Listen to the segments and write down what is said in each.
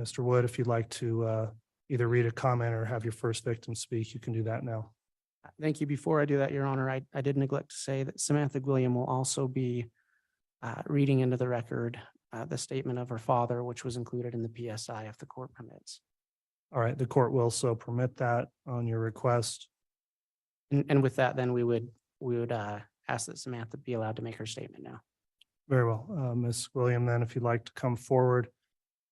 Mr. Wood, if you'd like to either read a comment or have your first victim speak, you can do that now. Thank you. Before I do that, Your Honor, I did neglect to say that Samantha Gwilliam will also be reading into the record the statement of her father, which was included in the PSI if the court permits. All right, the court will so permit that on your request. And with that, then we would ask that Samantha be allowed to make her statement now. Very well. Ms. William, then if you'd like to come forward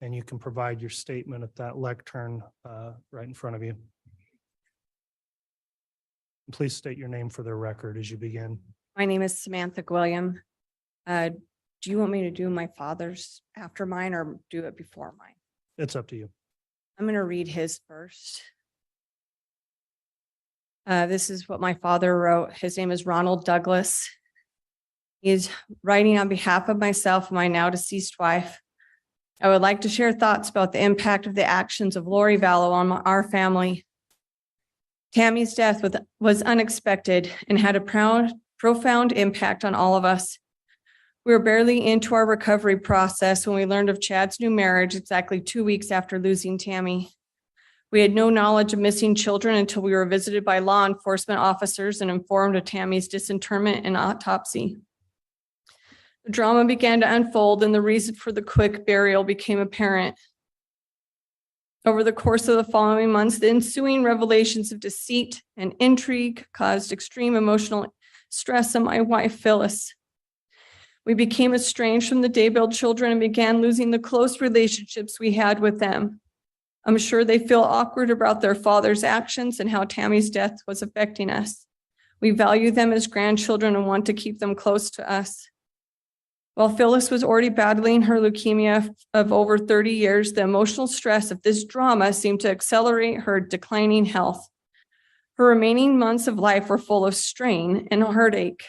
and you can provide your statement at that lectern right in front of you. Please state your name for the record as you begin. My name is Samantha Gwilliam. Do you want me to do my father's after mine or do it before mine? It's up to you. I'm going to read his first. This is what my father wrote. His name is Ronald Douglas. He is writing on behalf of myself and my now deceased wife. I would like to share thoughts about the impact of the actions of Lori-Vallow on our family. Tammy's death was unexpected and had a profound impact on all of us. We were barely into our recovery process when we learned of Chad's new marriage exactly 2 weeks after losing Tammy. We had no knowledge of missing children until we were visited by law enforcement officers and informed of Tammy's disinterment and autopsy. The drama began to unfold and the reason for the quick burial became apparent. Over the course of the following months, the ensuing revelations of deceit and intrigue caused extreme emotional stress on my wife, Phyllis. We became estranged from the Daybell children and began losing the close relationships we had with them. I'm sure they feel awkward about their father's actions and how Tammy's death was affecting us. We value them as grandchildren and want to keep them close to us. While Phyllis was already battling her leukemia of over 30 years, the emotional stress of this drama seemed to accelerate her declining health. Her remaining months of life were full of strain and heartache.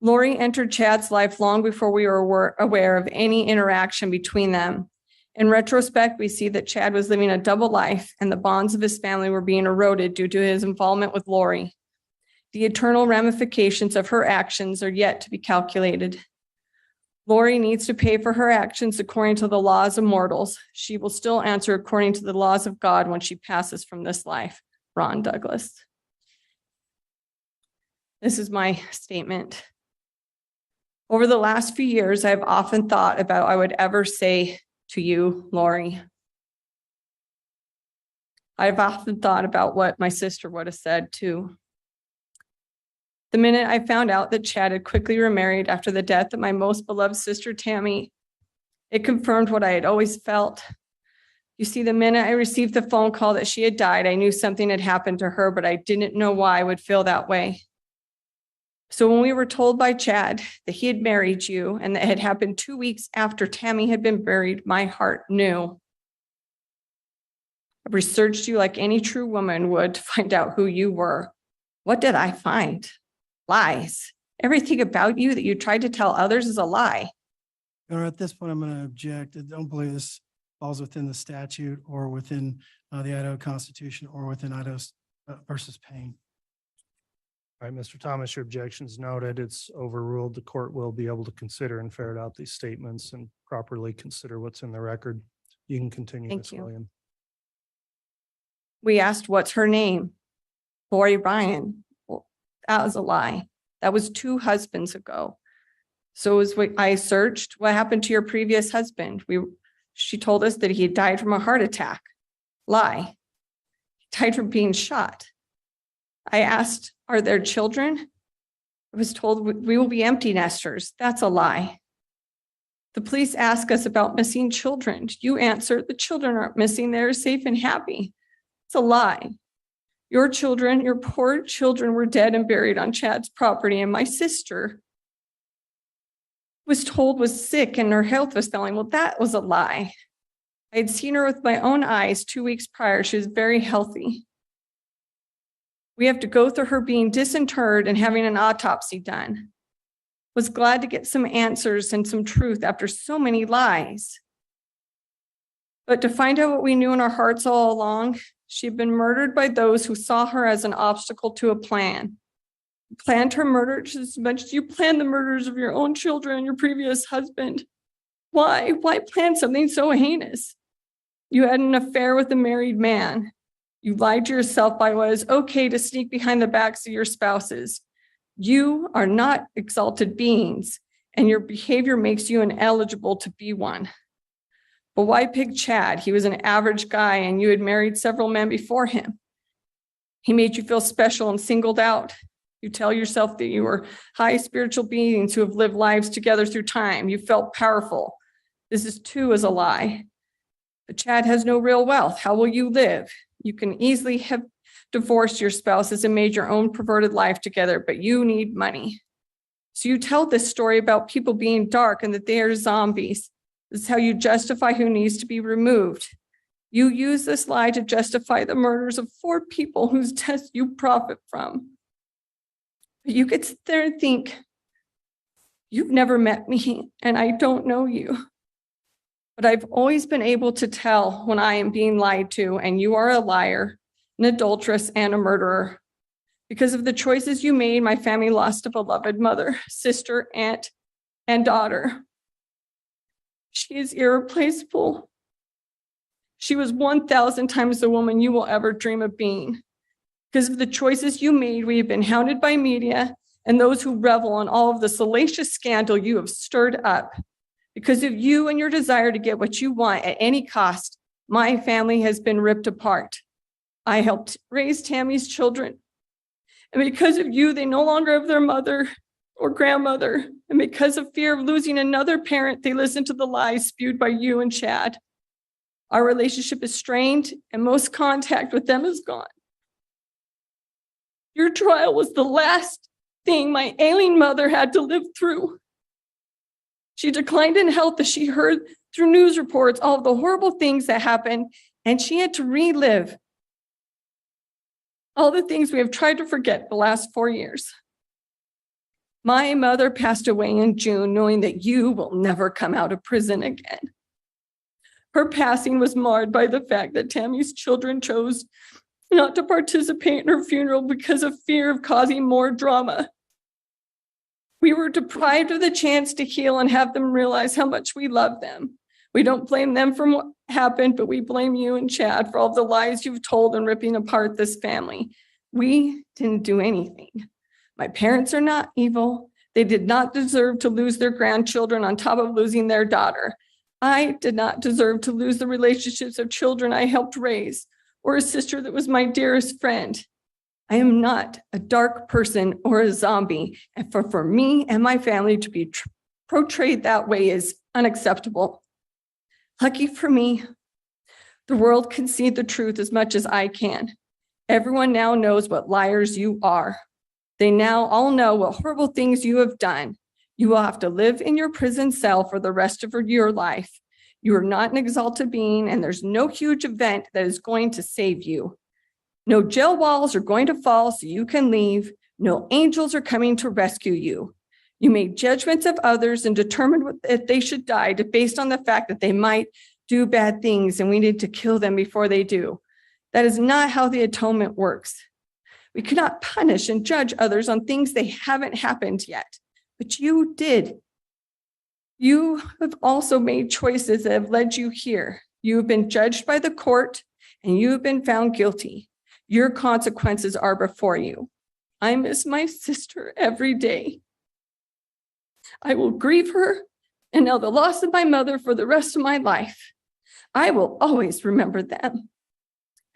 Lori entered Chad's life long before we were aware of any interaction between them. In retrospect, we see that Chad was living a double life and the bonds of his family were being eroded due to his involvement with Lori. The eternal ramifications of her actions are yet to be calculated. Lori needs to pay for her actions according to the laws of mortals. She will still answer according to the laws of God when she passes from this life. Ron Douglas. This is my statement. Over the last few years, I've often thought about what I would ever say to you, Lori. I've often thought about what my sister would have said too. The minute I found out that Chad had quickly remarried after the death of my most beloved sister, Tammy, it confirmed what I had always felt. You see, the minute I received the phone call that she had died, I knew something had happened to her, but I didn't know why I would feel that way. So when we were told by Chad that he had married you and that it had happened 2 weeks after Tammy had been buried, my heart knew. I researched you like any true woman would to find out who you were. What did I find? Lies. Everything about you that you tried to tell others is a lie. Your Honor, at this point, I'm going to object. I don't believe this falls within the statute or within the Idaho Constitution or within Idaho versus Payne. All right, Mr. Thomas, your objection is noted. It's overruled. The court will be able to consider and ferret out these statements and properly consider what's in the record. You can continue, Ms. William. We asked, what's her name? Lori Bryan. Well, that was a lie. That was 2 husbands ago. So as I searched, what happened to your previous husband? She told us that he had died from a heart attack. Lie. He died from being shot. I asked, are there children? I was told we will be empty nesters. That's a lie. The police ask us about missing children. You answer, the children aren't missing. They're safe and happy. It's a lie. Your children, your poor children were dead and buried on Chad's property, and my sister was told was sick and her health was failing. Well, that was a lie. I had seen her with my own eyes 2 weeks prior. She was very healthy. We have to go through her being disinterred and having an autopsy done. Was glad to get some answers and some truth after so many lies. But to find out what we knew in our hearts all along, she had been murdered by those who saw her as an obstacle to a plan. You planned her murder just as much as you planned the murders of your own children and your previous husband. Why? Why plan something so heinous? You had an affair with a married man. You lied to yourself by what is okay to sneak behind the backs of your spouses. You are not exalted beings, and your behavior makes you ineligible to be one. But why pick Chad? He was an average guy, and you had married several men before him. He made you feel special and singled out. You tell yourself that you were high spiritual beings who have lived lives together through time. You felt powerful. This is too is a lie. But Chad has no real wealth. How will you live? You can easily have divorced your spouses and made your own perverted life together, but you need money. So you tell this story about people being dark and that they are zombies. This is how you justify who needs to be removed. You use this lie to justify the murders of 4 people whose deaths you profit from. But you could sit there and think, you've never met me and I don't know you. But I've always been able to tell when I am being lied to, and you are a liar, an adulteress, and a murderer. Because of the choices you made, my family lost a beloved mother, sister, aunt, and daughter. She is irreplaceable. She was 1,000 times the woman you will ever dream of being. Because of the choices you made, we have been hounded by media and those who revel in all of the salacious scandal you have stirred up. Because of you and your desire to get what you want at any cost, my family has been ripped apart. I helped raise Tammy's children. And because of you, they no longer have their mother or grandmother. And because of fear of losing another parent, they listen to the lies spewed by you and Chad. Our relationship is strained and most contact with them is gone. Your trial was the last thing my ailing mother had to live through. She declined in health as she heard through news reports all of the horrible things that happened, and she had to relive all the things we have tried to forget the last 4 years. My mother passed away in June, knowing that you will never come out of prison again. Her passing was marred by the fact that Tammy's children chose not to participate in her funeral because of fear of causing more drama. We were deprived of the chance to heal and have them realize how much we love them. We don't blame them for what happened, but we blame you and Chad for all the lies you've told and ripping apart this family. We didn't do anything. My parents are not evil. They did not deserve to lose their grandchildren on top of losing their daughter. I did not deserve to lose the relationships of children I helped raise or a sister that was my dearest friend. I am not a dark person or a zombie, and for me and my family to be portrayed that way is unacceptable. Lucky for me, the world can see the truth as much as I can. Everyone now knows what liars you are. They now all know what horrible things you have done. You will have to live in your prison cell for the rest of your life. You are not an exalted being, and there's no huge event that is going to save you. No jail walls are going to fall so you can leave. No angels are coming to rescue you. You made judgments of others and determined if they should die based on the fact that they might do bad things and we need to kill them before they do. That is not how the atonement works. We cannot punish and judge others on things they haven't happened yet, but you did. You have also made choices that have led you here. You have been judged by the court and you have been found guilty. Your consequences are before you. I miss my sister every day. I will grieve her and now the loss of my mother for the rest of my life. I will always remember them.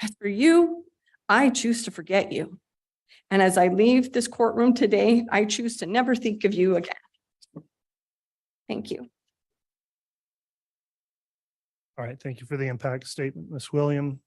As for you, I choose to forget you. And as I leave this courtroom today, I choose to never think of you again. Thank you. All right, thank you for the impact statement, Ms. William.